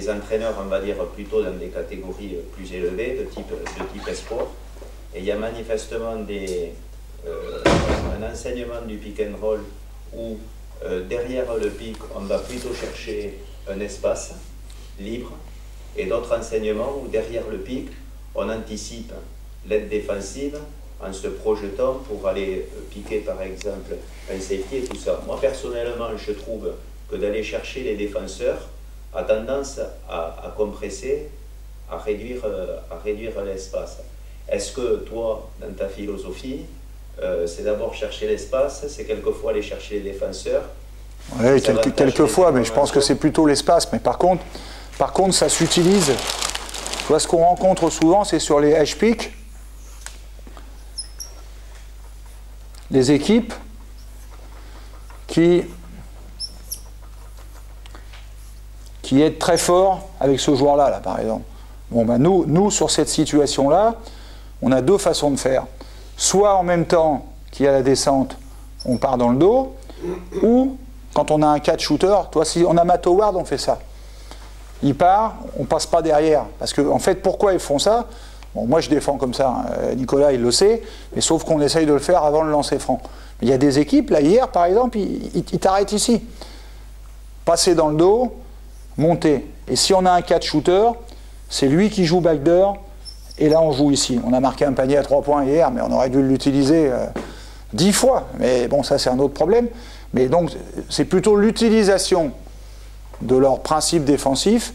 entraîneurs, on va dire, plutôt dans des catégories plus élevées, de type espoir, et il y a manifestement un enseignement du pick and roll où derrière le pick on va plutôt chercher un espace libre, et d'autres enseignements où derrière le pick on anticipe l'aide défensive en se projetant pour aller piquer par exemple un safety et tout ça. Moi personnellement je trouve que d'aller chercher les défenseurs a tendance à compresser, à réduire l'espace. Est-ce que toi, dans ta philosophie, c'est d'abord chercher l'espace, c'est quelquefois aller chercher les défenseurs? Oui, quelquefois, mais je pense que c'est plutôt l'espace. Mais par contre, ça s'utilise. Tu vois, ce qu'on rencontre souvent, c'est sur les edge pick, les équipes qui aident très fort avec ce joueur-là, là, par exemple. Bon, ben nous, sur cette situation-là, on a 2 façons de faire. Soit en même temps qu'il y a la descente, on part dans le dos, ou quand on a un catch shooter, toi, si on a Matt Howard, on fait ça. Il part, on passe pas derrière. Parce que, en fait, pourquoi ils font ça? Bon, moi, je défends comme ça, hein. Nicolas, il le sait, mais sauf qu'on essaye de le faire avant le lancer franc. Mais il y a des équipes, là, hier, par exemple, ils t'arrêtent ici. Passer dans le dos, monter. Et si on a un catch shooter, c'est lui qui joue backdoor. Et là, on joue ici. On a marqué un panier à 3 points hier, mais on aurait dû l'utiliser 10 fois. Mais bon, ça, c'est un autre problème. Mais donc, c'est plutôt l'utilisation de leur principe défensif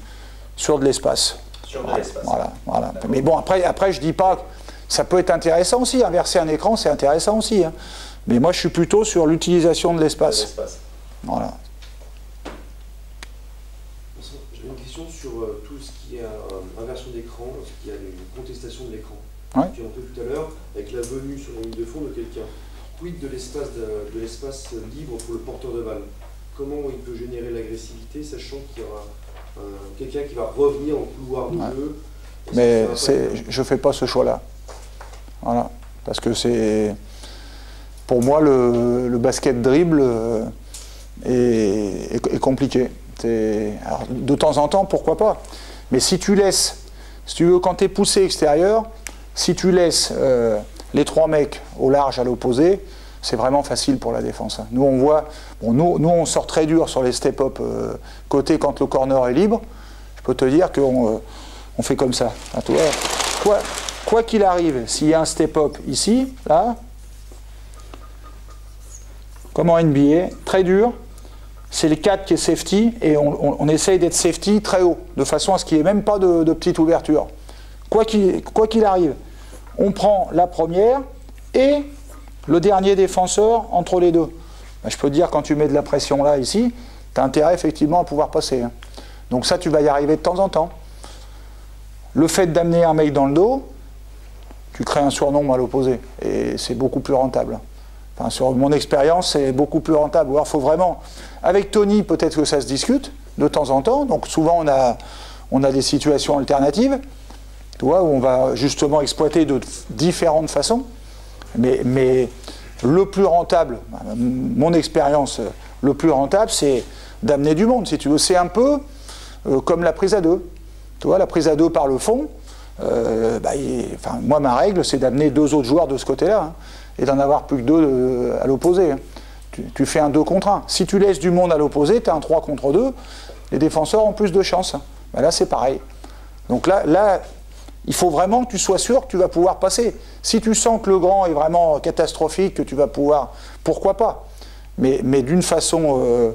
sur de l'espace. Sur de l'espace. Voilà. Mais bon, après, je dis pas... Ça peut être intéressant aussi. Inverser un écran, c'est intéressant aussi. Hein. Mais moi, je suis plutôt sur l'utilisation de l'espace. Voilà. J'avais une question sur tout ce qui est inversion d'écran, ce qui est une contestation de l'écran. Ouais. Tu as un peu tout à l'heure, avec la venue sur la ligne de fond de quelqu'un. Quid de l'espace libre pour le porteur de balle? Comment il peut générer l'agressivité, sachant qu'il y aura quelqu'un qui va revenir en couloir de jeu? Mais je ne fais pas ce choix-là. Voilà. Parce que c'est... Pour moi, le basket dribble est compliqué. Alors, de temps en temps, pourquoi pas. Mais si tu laisses, si tu veux, quand tu es poussé extérieur, si tu laisses les 3 mecs au large à l'opposé, c'est vraiment facile pour la défense. Nous, on voit, bon, nous on sort très dur sur les step-up côté quand le corner est libre. Je peux te dire qu'on fait comme ça. Quoi qu'il arrive, s'il y a un step-up ici, là, comme en NBA, très dur, c'est le 4 qui est safety, et on essaye d'être safety très haut, de façon à ce qu'il n'y ait même pas de petite ouverture. Quoi qu'il arrive, on prend la première et le dernier défenseur entre les deux. Ben, je peux te dire, quand tu mets de la pression là, ici, tu as intérêt effectivement à pouvoir passer. Hein. Donc ça, tu vas y arriver de temps en temps. Le fait d'amener un mec dans le dos, tu crées un surnombre à l'opposé, et c'est beaucoup plus rentable. Enfin, sur mon expérience, c'est beaucoup plus rentable. Alors, faut vraiment... Avec Tony, peut-être que ça se discute de temps en temps. Donc souvent, on a des situations alternatives, tu vois, où on va justement exploiter de différentes façons. Mais le plus rentable, mon expérience, le plus rentable, c'est d'amener du monde, si tu veux. C'est un peu comme la prise à 2. Tu vois, la prise à 2 par le fond, moi, ma règle, c'est d'amener 2 autres joueurs de ce côté-là, hein, et d'en avoir plus que 2 à l'opposé. Hein. Tu fais un 2 contre 1. Si tu laisses du monde à l'opposé, tu as un 3 contre 2, les défenseurs ont plus de chance. Hein. Ben là, c'est pareil. Donc là, il faut vraiment que tu sois sûr que tu vas pouvoir passer. Si tu sens que le grand est vraiment catastrophique, que tu vas pouvoir, pourquoi pas. Mais d'une façon,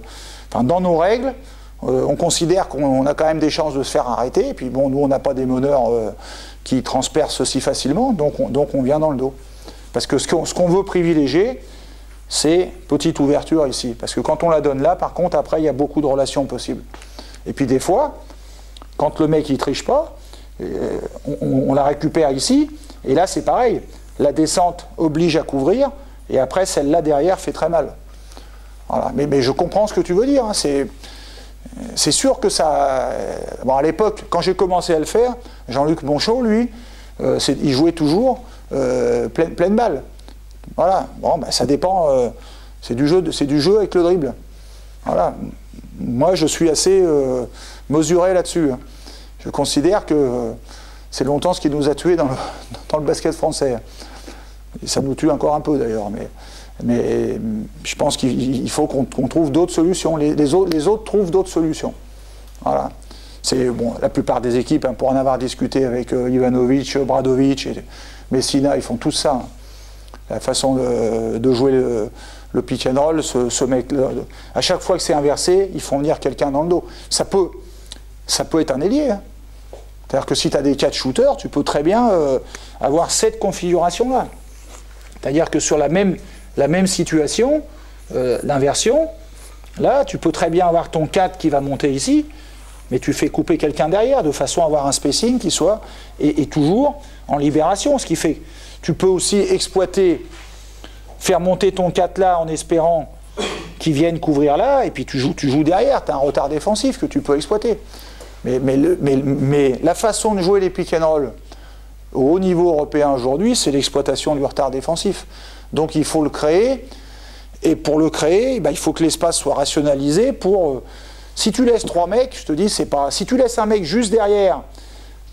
dans nos règles, on considère qu'on a quand même des chances de se faire arrêter. Et puis bon, nous, on n'a pas des meneurs qui transpercent si facilement, donc on vient dans le dos. Parce que ce qu'on veut privilégier, c'est petite ouverture ici. Parce que quand on la donne là, par contre, après, il y a beaucoup de relations possibles. Et puis des fois, quand le mec, il triche pas, on la récupère ici, et là, c'est pareil. La descente oblige à couvrir, et après, celle-là derrière fait très mal. Voilà. Mais je comprends ce que tu veux dire. Hein. C'est sûr que ça... Bon, à l'époque, quand j'ai commencé à le faire, Jean-Luc Monchot, lui, il jouait toujours pleine balle. Voilà. Bon, ben, ça dépend. C'est du jeu avec le dribble. Voilà. Moi, je suis assez mesuré là-dessus. Hein. Je considère que c'est longtemps ce qui nous a tués dans le basket français. Et ça nous tue encore un peu d'ailleurs. Mais je pense qu'il faut qu'on trouve d'autres solutions. Les autres trouvent d'autres solutions. Voilà. C'est bon, la plupart des équipes, hein, pour en avoir discuté avec Ivanovic, Bradovic et Messina, ils font tout ça. Hein. La façon de jouer le pitch and roll, ce mec, à chaque fois que c'est inversé, ils font venir quelqu'un dans le dos. Ça peut être un ailier. Hein. C'est-à-dire que si tu as des catch shooters, tu peux très bien avoir cette configuration-là. C'est-à-dire que sur la même situation, l'inversion, là, tu peux très bien avoir ton 4 qui va monter ici, mais tu fais couper quelqu'un derrière, de façon à avoir un spacing qui soit, et toujours en libération, ce qui fait que tu peux aussi exploiter, faire monter ton 4 là en espérant qu'il vienne couvrir là, et puis tu joues derrière, tu as un retard défensif que tu peux exploiter. Mais la façon de jouer les pick and roll au haut niveau européen aujourd'hui, c'est l'exploitation du retard défensif. Donc il faut le créer, et pour le créer, il faut que l'espace soit rationalisé pour... si tu laisses 3 mecs, je te dis, c'est pas... Si tu laisses un mec juste derrière,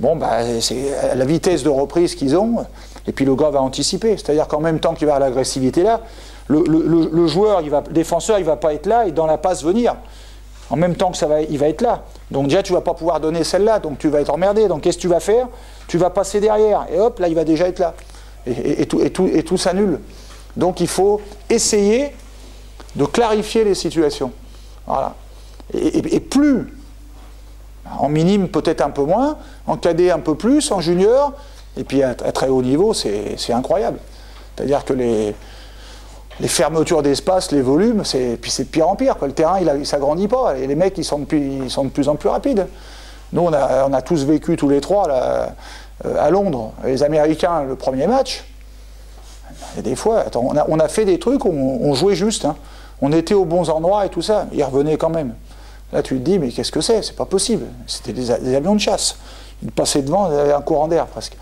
bon, c'est la vitesse de reprise qu'ils ont, et puis le gars va anticiper. C'est-à-dire qu'en même temps qu'il va à l'agressivité là, le joueur, le défenseur, il va pas être là, et dans la passe venir. En même temps que il va être là. Donc déjà, tu ne vas pas pouvoir donner celle-là, donc tu vas être emmerdé. Donc qu'est-ce que tu vas faire? Tu vas passer derrière, et hop, là, il va déjà être là. Et tout s'annule. Donc il faut essayer de clarifier les situations. Voilà. Et plus, en minime peut-être un peu moins, en cadet un peu plus, en junior, et puis à très haut niveau, c'est incroyable. C'est-à-dire que les fermetures d'espace, les volumes, puis c'est de pire en pire. Quoi. Le terrain, il ne s'agrandit pas. Et les mecs, ils sont de plus en plus rapides. Nous, on a tous vécu, tous les trois, là, à Londres. Les Américains, le premier match, il y a des fois, on a fait des trucs où on jouait juste. Hein. On était aux bons endroits et tout ça. Ils revenaient quand même. Là, tu te dis, mais qu'est-ce que c'est? C'est pas possible. C'était des avions de chasse. Ils passaient devant, ils avaient un courant d'air presque.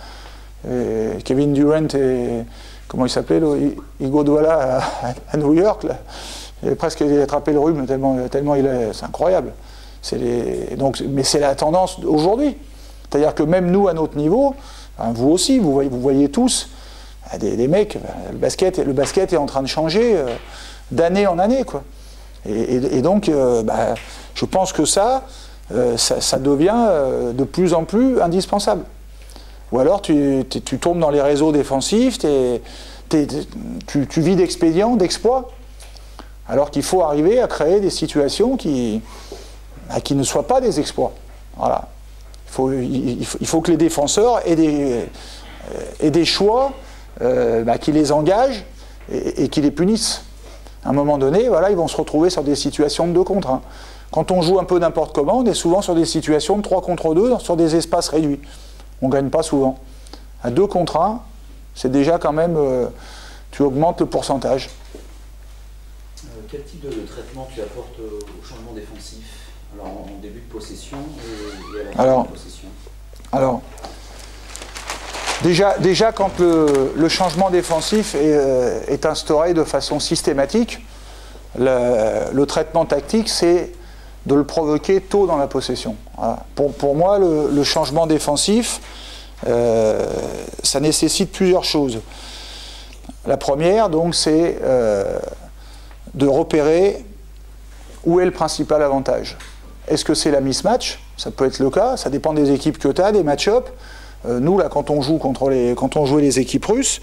Et Kevin Durant et... Comment il s'appelait, Iguodala à New York, là. Il avait presque attrapé le rhume tellement il est... C'est incroyable. Mais c'est la tendance aujourd'hui. C'est-à-dire que même nous, à notre niveau, hein, vous aussi, vous voyez tous, des mecs, le basket est en train de changer d'année en année, quoi. Et donc, je pense que ça devient de plus en plus indispensable. Ou alors tu tombes dans les réseaux défensifs, tu vis d'expédients, d'exploits, alors qu'il faut arriver à créer des situations qui ne soient pas des exploits. Voilà. Il faut que les défenseurs aient des choix qui les engagent et qui les punissent. À un moment donné, voilà, ils vont se retrouver sur des situations de 2 contre 1. Quand on joue un peu n'importe comment, on est souvent sur des situations de 3 contre 2, sur des espaces réduits. On ne gagne pas souvent. À 2 contre 1, c'est déjà quand même... tu augmentes le pourcentage. Quel type de traitement tu apportes au changement défensif? Alors en début de possession et à la fin de possession. Alors, déjà quand le changement défensif est instauré de façon systématique, le traitement tactique, c'est de le provoquer tôt dans la possession. Voilà. Pour moi, le changement défensif, ça nécessite plusieurs choses. La première, donc, c'est de repérer où est le principal avantage. Est-ce que c'est la mismatch? Ça peut être le cas, ça dépend des équipes que tu as, des match-up. Nous, là, quand on jouait les équipes russes,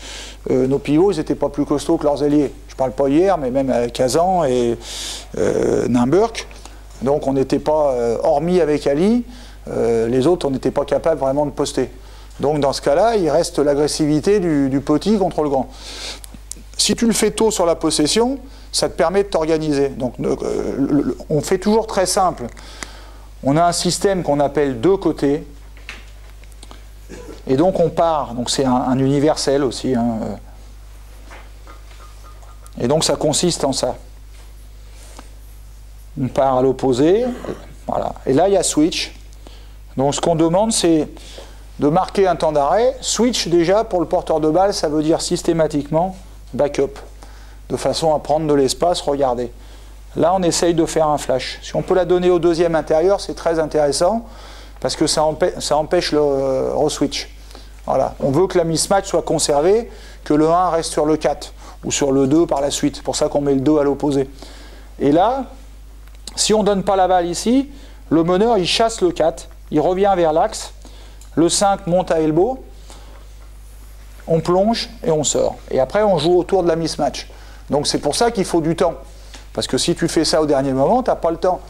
nos pivots, ils n'étaient pas plus costauds que leurs ailiers. Je ne parle pas hier, mais même à Kazan et Nymburk. Donc, on n'était pas, hormis avec Ali, les autres, on n'était pas capable vraiment de poster. Donc, dans ce cas-là, il reste l'agressivité du petit contre le grand. Si tu le fais tôt sur la possession, ça te permet de t'organiser. Donc, on fait toujours très simple. On a un système qu'on appelle deux côtés. Et donc on part, donc c'est un universel aussi. Hein. Et donc ça consiste en ça. On part à l'opposé, voilà. Et là il y a switch. Donc ce qu'on demande c'est de marquer un temps d'arrêt. Switch déjà pour le porteur de balle, ça veut dire systématiquement backup. De façon à prendre de l'espace, regarder. Là on essaye de faire un flash. Si on peut la donner au deuxième intérieur, c'est très intéressant. Parce que ça empêche le re-switch. Voilà. On veut que la mismatch soit conservée, que le 1 reste sur le 4, ou sur le 2 par la suite. C'est pour ça qu'on met le 2 à l'opposé. Et là, si on ne donne pas la balle ici, le meneur, il chasse le 4, il revient vers l'axe, le 5 monte à elbow, on plonge et on sort. Et après, on joue autour de la mismatch. Donc c'est pour ça qu'il faut du temps. Parce que si tu fais ça au dernier moment, tu n'as pas le temps.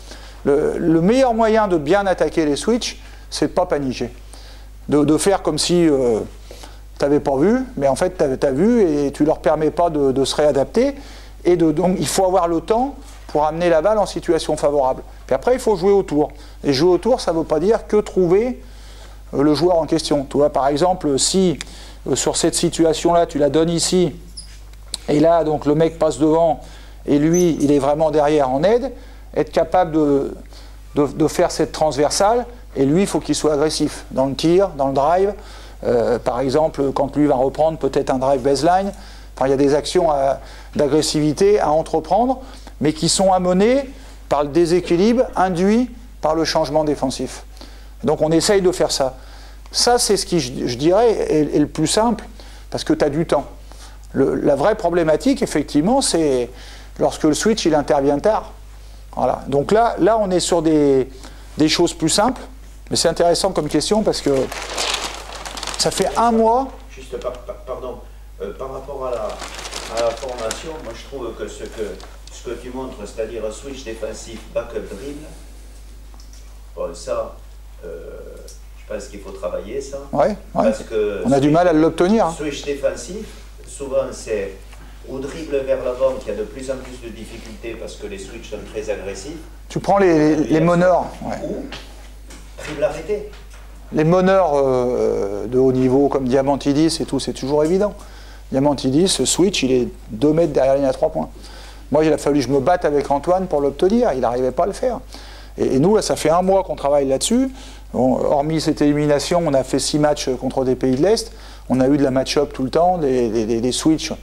Le meilleur moyen de bien attaquer les switches, c'est de ne pas paniquer. De faire comme si tu n'avais pas vu, mais en fait tu as vu et tu ne leur permets pas de se réadapter. Et donc il faut avoir le temps pour amener la balle en situation favorable. Puis après il faut jouer autour. Et jouer autour, ça ne veut pas dire que trouver le joueur en question. Tu vois, par exemple, si sur cette situation-là, tu la donnes ici, et là donc le mec passe devant, et lui il est vraiment derrière en aide, être capable de faire cette transversale, et lui, il faut qu'il soit agressif dans le tir, dans le drive. Par exemple, quand lui va reprendre peut-être un drive baseline, enfin, il y a des actions d'agressivité à entreprendre, mais qui sont amenées par le déséquilibre induit par le changement défensif. Donc on essaye de faire ça. Ça, c'est ce qui, je dirais, est le plus simple, parce que tu as du temps. La vraie problématique, effectivement, c'est lorsque le switch il intervient tard. Voilà. Donc là, on est sur des choses plus simples, mais c'est intéressant comme question parce que ça fait un mois. Juste, pardon, par rapport à la formation, moi je trouve que ce que tu montres, c'est-à-dire un switch défensif, backup dribble, bon, ça, je pense qu'il faut travailler ça. Ouais, parce que on a du mal à l'obtenir. Hein. Switch défensif, souvent c'est au dribble vers l'avant qu'il y a de plus en plus de difficultés parce que les switches sont très agressifs. Tu prends les meneurs. Ouais. Ou dribble arrêté. Les meneurs de haut niveau comme Diamantidis et tout, c'est toujours évident. Diamantidis, ce switch, il est 2 mètres derrière la ligne à 3 points. Moi, il a fallu que je me batte avec Antoine pour l'obtenir. Il n'arrivait pas à le faire. Et nous, là, ça fait un mois qu'on travaille là-dessus. Bon, hormis cette élimination, on a fait 6 matchs contre des pays de l'Est. On a eu de la match-up tout le temps, des switches.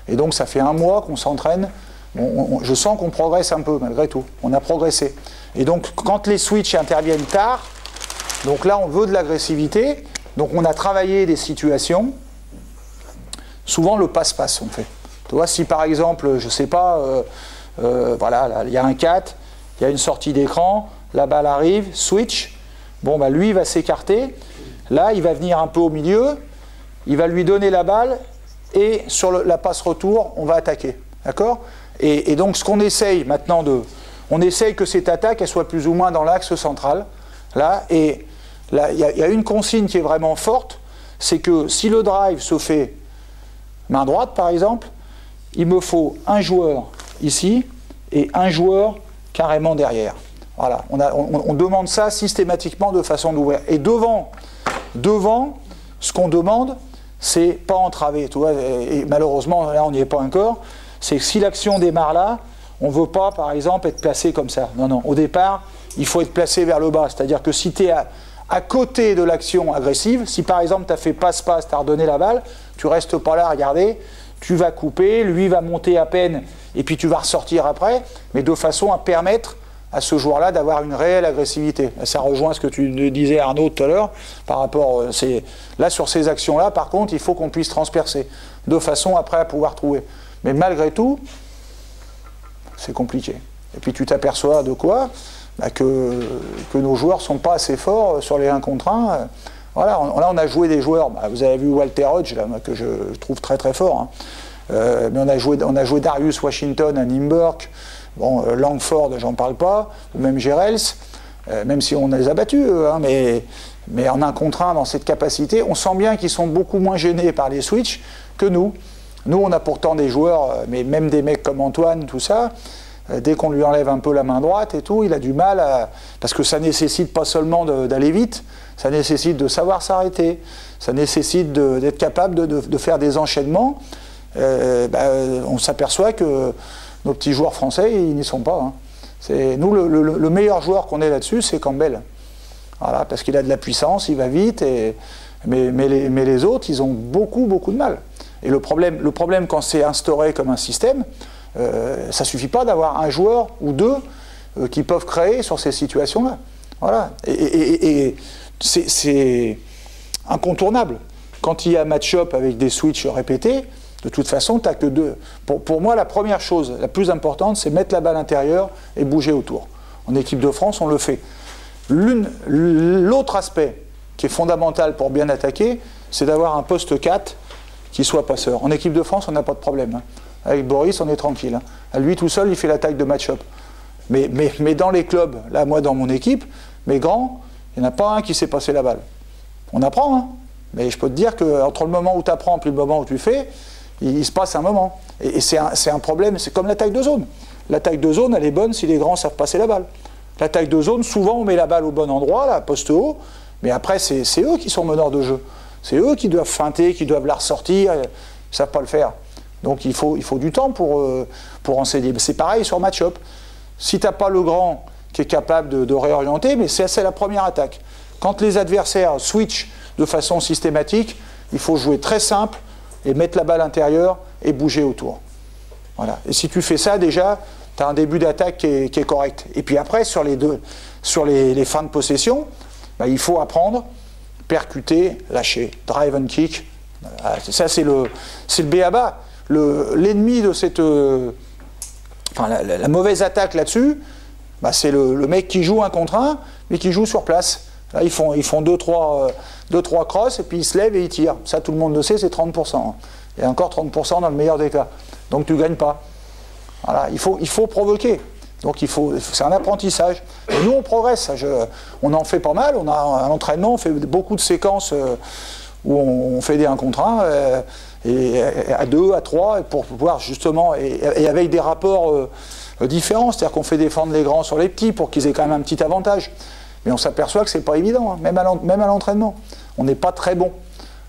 Et donc, ça fait un mois qu'on s'entraîne. Je sens qu'on progresse un peu, malgré tout. On a progressé. Et donc, quand les switches interviennent tard, donc là, on veut de l'agressivité. Donc, on a travaillé des situations. Souvent, le passe-passe, on fait. Tu vois, si par exemple, je ne sais pas, voilà, là, il y a un 4, il y a une sortie d'écran, la balle arrive, switch. Bon, bah, lui, il va s'écarter. Là, il va venir un peu au milieu. Il va lui donner la balle. Et sur la passe retour, on va attaquer. D'accord ? Et donc, ce qu'on essaye maintenant on essaye que cette attaque, elle soit plus ou moins dans l'axe central. Là, et là, il y a une consigne qui est vraiment forte, c'est que si le drive se fait main droite, par exemple, il me faut un joueur ici et un joueur carrément derrière. Voilà, on demande ça systématiquement de façon d'ouvrir. Et devant, ce qu'on demande, c'est pas entraver. Tu vois, et malheureusement, là, on n'y est pas encore. C'est que si l'action démarre là, on ne veut pas, par exemple, être placé comme ça. Non, non. Au départ, il faut être placé vers le bas. C'est-à-dire que si tu es à côté de l'action agressive, si par exemple tu as fait passe-passe, tu as redonné la balle, tu restes pas là à regarder, tu vas couper, lui va monter à peine, et puis tu vas ressortir après, mais de façon à permettre à ce joueur-là d'avoir une réelle agressivité. Ça rejoint ce que tu disais Arnaud tout à l'heure, par rapport, là sur ces actions-là, par contre, il faut qu'on puisse transpercer, de façon après à pouvoir trouver. Mais malgré tout, c'est compliqué. Et puis tu t'aperçois de quoi? Que nos joueurs ne sont pas assez forts sur les 1 contre 1. Voilà, là on a joué des joueurs, vous avez vu Walter Hodge, là, que je trouve très très fort, hein. Mais on a joué Darius Washington à Nymburk, bon, Langford, j'en parle pas, ou même Gerels, même si on les a battus, hein, mais en 1 contre 1 dans cette capacité, on sent bien qu'ils sont beaucoup moins gênés par les switches que nous. Nous, on a pourtant des joueurs, mais même des mecs comme Antoine, tout ça, dès qu'on lui enlève un peu la main droite et tout, il a du mal à... Parce que ça nécessite pas seulement d'aller vite, ça nécessite de savoir s'arrêter, ça nécessite d'être capable de faire des enchaînements. On s'aperçoit que nos petits joueurs français, ils n'y sont pas. Hein. Nous, le meilleur joueur qu'on ait là-dessus, c'est Campbell. Voilà, parce qu'il a de la puissance, il va vite, mais les autres, ils ont beaucoup de mal. Et le problème quand c'est instauré comme un système, ça ne suffit pas d'avoir un joueur ou deux qui peuvent créer sur ces situations-là. Voilà. Et c'est incontournable. Quand il y a match-up avec des switches répétés, de toute façon, tu n'as que deux. Pour moi, la première chose, la plus importante, c'est mettre la balle intérieure et bouger autour. En équipe de France, on le fait. L'autre aspect qui est fondamental pour bien attaquer, c'est d'avoir un poste 4 qui soit passeur. En équipe de France, on n'a pas de problème. Hein. Avec Boris, on est tranquille. Hein. Lui tout seul, il fait l'attaque de match-up. Mais dans les clubs, là, moi, dans mon équipe, mes grands, il n'y en a pas un qui sait passer la balle. On apprend, hein. Mais je peux te dire qu'entre le moment où tu apprends et le moment où tu fais, il se passe un moment. Et c'est un problème, c'est comme l'attaque de zone. L'attaque de zone, elle est bonne si les grands savent passer la balle. L'attaque de zone, souvent, on met la balle au bon endroit, là, poste haut, mais après, c'est eux qui sont meneurs de jeu. C'est eux qui doivent feinter, qui doivent la ressortir, ils ne savent pas le faire. Donc il faut du temps pour enseigner. C'est pareil sur match-up. Si tu n'as pas le grand qui est capable de réorienter, mais c'est la première attaque. Quand les adversaires switchent de façon systématique, il faut jouer très simple et mettre la balle intérieure et bouger autour. Voilà. Et si tu fais ça, déjà, tu as un début d'attaque qui est correct. Et puis après, sur les fins de possession, il faut apprendre, percuter, lâcher, drive and kick. Ça, c'est le b.a.-ba. L'ennemi de cette... la mauvaise attaque là-dessus, c'est le mec qui joue 1 contre 1, mais qui joue sur place. Là, ils font 2-3 crosses, et puis ils se lèvent et ils tirent. Ça, tout le monde le sait, c'est 30%. Et encore 30% dans le meilleur des cas. Donc tu ne gagnes pas. Voilà, il faut provoquer. Donc c'est un apprentissage. Et nous, on progresse. On en fait pas mal. On a un entraînement, on fait beaucoup de séquences où on fait des 1 contre 1, et à 2, à 3, pour pouvoir justement, et avec des rapports différents. C'est-à-dire qu'on fait défendre les grands sur les petits pour qu'ils aient quand même un petit avantage. Mais on s'aperçoit que c'est pas évident, hein, même à l'entraînement. On n'est pas très bon.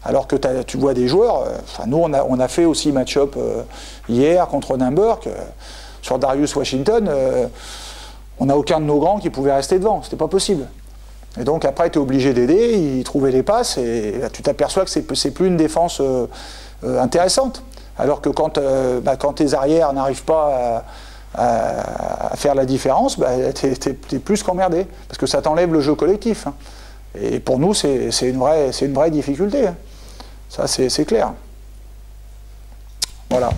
Alors que tu vois des joueurs, nous on a fait aussi match-up hier contre Nymburk, sur Darius Washington, on n'a aucun de nos grands qui pouvait rester devant, c'était pas possible. Et donc après tu es obligé d'aider, ils trouvaient les passes, et là, tu t'aperçois que c'est plus une défense intéressante. Alors que quand tes arrières n'arrivent pas à faire la différence, t'es plus qu'emmerdé, parce que ça t'enlève le jeu collectif. Hein. Et pour nous, c'est une vraie difficulté. Hein. Ça, c'est clair. Voilà.